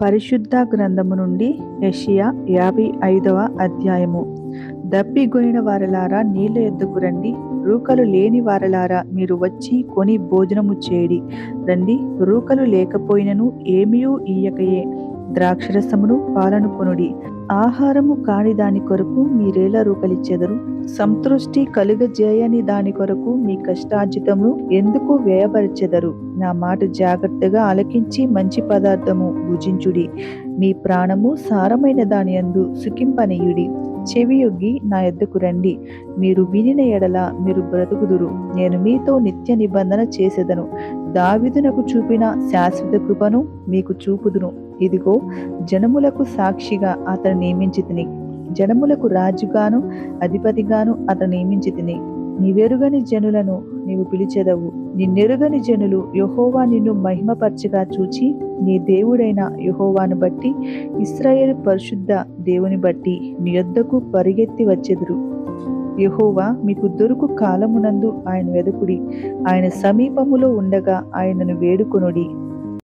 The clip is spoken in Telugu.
పరిశుద్ధ గ్రంథము నుండి యెషయా 55వ అధ్యాయము. దప్పిగొనిన వారలారా నీళ్ల యొద్దకు రండి, రూకలు లేని వారలారా మీరు వచ్చి కొని భోజనము చేడి రండి. రూకలు లేకపోయినను ఏమియూ ఇయ్యకయే ద్రాక్షరసమును పాలను కొనుడి. ఆహారము కాని దాని కొరకు మీరేలా రూకలిచ్చెదరు? సంతృష్టి కలుగజేయని దాని కొరకు మీ కష్టార్జితమును ఎందుకు వ్యయపరచెదరు? నా మాట జాగ్రత్తగా ఆలకించి మంచి పదార్థము భుజించుడి. మీ ప్రాణము సారమైన దాని యందు సుఖింపనీయుడి. చెవియొగ్గి నా యొద్దకు రండి, మీరు వినిన ఎడల మీరు బ్రతుకుదురు. నేను మీతో నిత్య నిబంధన చేసెదను, దావీదునకు చూపిన శాశ్వత కృపను మీకు చూపుదును. ఇదిగో, జనములకు సాక్షిగా అతను నియమించితిని, జనములకు రాజుగాను అధిపతిగాను అతను నియమించితిని. నీవెరుగని జనులను నీవు పిలిచెదవు. నిన్నెరుగని జనులు యెహోవా నిన్ను మహిమపరచగా చూచి, నీ దేవుడైన యెహోవాను బట్టి, ఇశ్రాయేలు పరిశుద్ధ దేవుని బట్టి నీ యొద్దకు పరిగెత్తి వచ్చెదరు. యెహోవా మీకు దొరుకు కాలమునందు ఆయన వెదకుడి, ఆయన సమీపములో ఉండగా ఆయనను వేడుకొనుడి.